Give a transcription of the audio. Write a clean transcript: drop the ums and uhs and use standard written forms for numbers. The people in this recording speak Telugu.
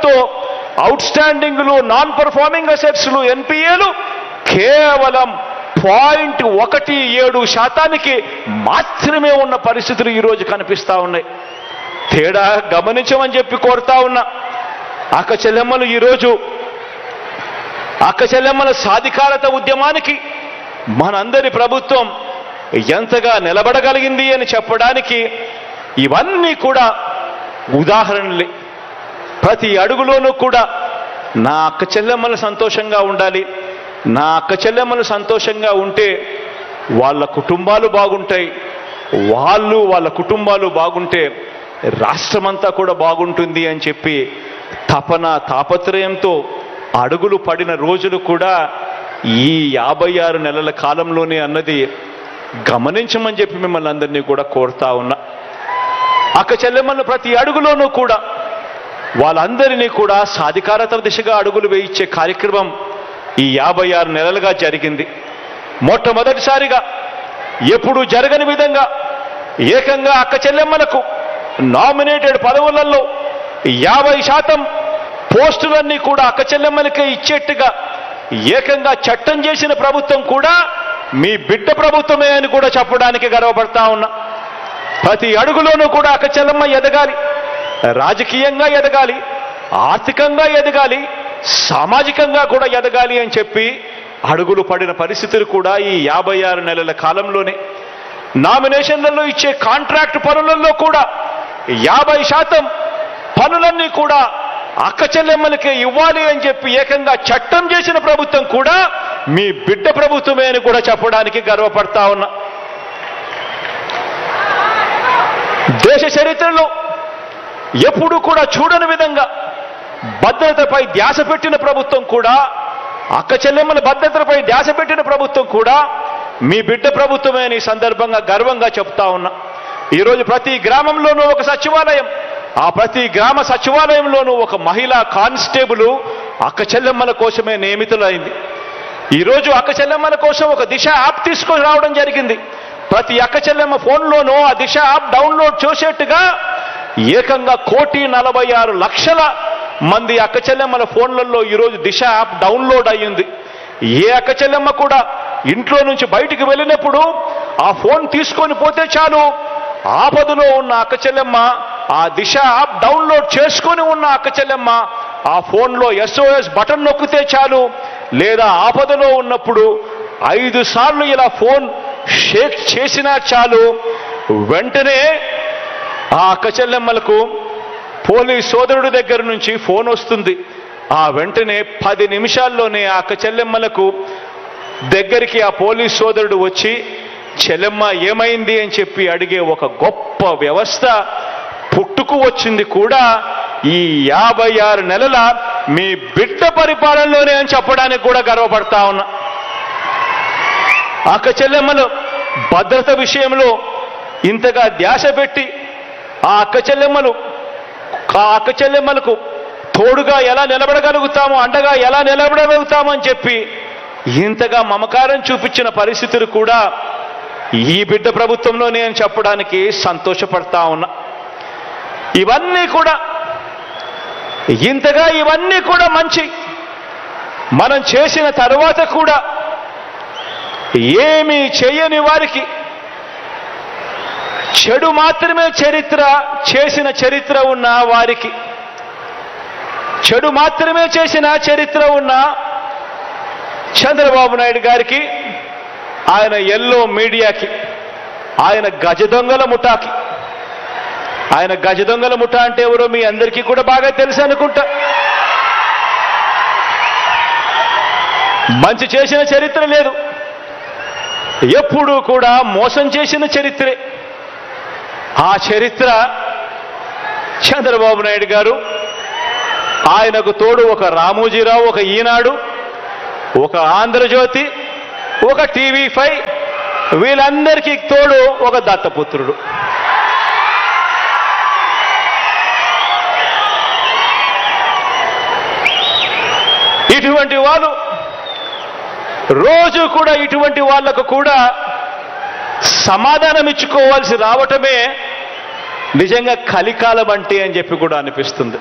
శాతంతో అవుట్ స్టాండింగ్లు, నాన్ పర్ఫార్మింగ్ అసెట్స్లు, ఎన్పిఏలు కేవలం 0.17% మాత్రమే ఉన్న పరిస్థితులు ఈరోజు కనిపిస్తా ఉన్నాయి. తేడా గమనించమని చెప్పి కోరుతా ఉన్నా. అక్క చెల్లెమ్మలు ఈరోజు అక్క చెల్లెమ్మల సాధికారత ఉద్యమానికి మనందరి ప్రభుత్వం ఎంతగా నిలబడగలిగింది అని చెప్పడానికి ఇవన్నీ కూడా ఉదాహరణలే. ప్రతి అడుగులోనూ కూడా నా అక్క చెల్లెమ్మలు సంతోషంగా ఉండాలి, నా అక్క చెల్లెమ్మలు సంతోషంగా ఉంటే వాళ్ళ కుటుంబాలు బాగుంటాయి, వాళ్ళ కుటుంబాలు బాగుంటే రాష్ట్రమంతా కూడా బాగుంటుంది అని చెప్పి తపన తాపత్రయంతో అడుగులు పడిన రోజులు కూడా ఈ 56 నెలల కాలంలోనే అన్నది గమనించమని చెప్పి మిమ్మల్ని అందరినీ కూడా కోరుతా ఉన్నా. అక్క చెల్లెమ్మలను ప్రతి అడుగులోనూ కూడా వాళ్ళందరినీ కూడా సాధికారత దిశగా అడుగులు వేయించే కార్యక్రమం ఈ 56 నెలలుగా జరిగింది. మొట్టమొదటిసారిగా ఎప్పుడు జరగని విధంగా ఏకంగా అక్క చెల్లెమ్మలకు నామినేటెడ్ పదవులలో 50% పోస్టులన్నీ కూడా అక్క చెల్లెమ్మలకే ఇచ్చేట్టుగా ఏకంగా చట్టం చేసిన ప్రభుత్వం కూడా మీ బిడ్డ ప్రభుత్వమే అని కూడా చెప్పడానికి గర్వపడతా ఉన్నా. ప్రతి అడుగులోనూ కూడా అక్క చెల్లెమ్మ ఎదగాలి, రాజకీయంగా ఎదగాలి, ఆర్థికంగా ఎదగాలి, సామాజికంగా కూడా ఎదగాలి అని చెప్పి అడుగులు పడిన పరిస్థితులు కూడా ఈ 56 నెలల కాలంలోనే. నామినేషన్లలో ఇచ్చే కాంట్రాక్ట్ పనులలో కూడా 50% పనులన్నీ కూడా అక్క చెల్లెమ్మలకే ఇవ్వాలి అని చెప్పి ఏకంగా చట్టం చేసిన ప్రభుత్వం కూడా మీ బిడ్డ ప్రభుత్వమే అని కూడా చెప్పడానికి గర్వపడతా ఉన్నా. దేశ చరిత్రలో ఎప్పుడు కూడా చూడని విధంగా భద్రతపై ధ్యాస పెట్టిన ప్రభుత్వం కూడా, అక్క చెల్లెమ్మల భద్రతపై ధ్యాస పెట్టిన ప్రభుత్వం కూడా మీ బిడ్డ ప్రభుత్వమే అని సందర్భంగా గర్వంగా చెప్తా ఉన్నా. ఈరోజు ప్రతి గ్రామంలోనూ ఒక సచివాలయం, ఆ ప్రతి గ్రామ సచివాలయంలోనూ ఒక మహిళా కానిస్టేబుల్ అక్క చెల్లెమ్మల కోసమే నియమితులైంది. ఈరోజు అక్క చెల్లెమ్మల కోసం ఒక దిశ యాప్ తీసుకొని రావడం జరిగింది. ప్రతి అక్క చెల్లెమ్మ ఫోన్లోనూ ఆ దిశ యాప్ డౌన్లోడ్ చేసేట్టుగా ఏకంగా 1,46,00,000 మంది అక్క చెల్లెమ్మల ఫోన్లలో ఈరోజు దిశ యాప్ డౌన్లోడ్ అయ్యింది. ఏ అక్క చెల్లెమ్మ కూడా ఇంట్లో నుంచి బయటికి వెళ్ళినప్పుడు ఆ ఫోన్ తీసుకొని పోతే చాలు, ఆపదలో ఉన్న అక్క చెల్లెమ్మ ఆ దిశ యాప్ డౌన్లోడ్ చేసుకొని ఉన్న అక్క చెల్లెమ్మ ఆ ఫోన్లో SOS బటన్ నొక్కితే చాలు, లేదా ఆపదలో ఉన్నప్పుడు 5 సార్లు ఇలా ఫోన్ షేక్ చేసినా చాలు, వెంటనే ఆ అక్క చెల్లెమ్మలకు పోలీస్ సోదరుడి దగ్గర నుంచి ఫోన్ వస్తుంది. ఆ వెంటనే 10 నిమిషాల్లోనే ఆ అక్క చెల్లెమ్మలకు దగ్గరికి ఆ పోలీస్ సోదరుడు వచ్చి చెల్లెమ్మ ఏమైంది అని చెప్పి అడిగే ఒక గొప్ప వ్యవస్థ పుట్టుకు వచ్చింది కూడా ఈ 56 నెలల మీ బిడ్డ పరిపాలనలోనే అని చెప్పడానికి కూడా గర్వపడతా ఉన్నా. అక్క చెల్లెమ్మలు భద్రత విషయంలో ఇంతగా ధ్యాస పెట్టి ఆ అక్క చెల్లెమ్మలకు తోడుగా ఎలా నిలబడగలుగుతామో, అండగా ఎలా నిలబడగలుగుతామో అని చెప్పి ఇంతగా మమకారం చూపించిన పరిస్థితులు కూడా ఈ బిడ్డ ప్రభుత్వంలోనే అని చెప్పడానికి సంతోషపడతా ఉన్నా. ఇవన్నీ కూడా మంచి మనం చేసిన తరువాత కూడా ఏమీ చేయని వారికి చెడు మాత్రమే చేసిన చరిత్ర ఉన్న వారికి, చెడు మాత్రమే చేసిన చరిత్ర ఉన్న చంద్రబాబు నాయుడు గారికి, ఆయన ఎల్లో మీడియాకి, ఆయన గజ దొంగల ముఠాకి, ఆయన గజ దొంగల ముఠా అంటే ఎవరో మీ అందరికీ కూడా బాగా తెలుసు అనుకుంటా. మంచి చేసిన చరిత్ర లేదు, ఎప్పుడూ కూడా మోసం చేసిన చరిత్రే. ఆ చరిత్ర చంద్రబాబు నాయుడు గారు, ఆయనకు తోడు ఒక రామోజీరావు, ఒక ఈనాడు, ఒక ఆంధ్రజ్యోతి, ఒక TV5, వీళ్ళందరికీ తోడు ఒక దత్తపుత్రుడు. ఇటువంటి వాళ్ళు రోజు కూడా ఇటువంటి వాళ్లకు కూడా సమాధానం ఇచ్చుకోవాల్సి రావటమే నిజంగా కలికాలం అంటే అని చెప్పి కూడా అనిపిస్తుంది.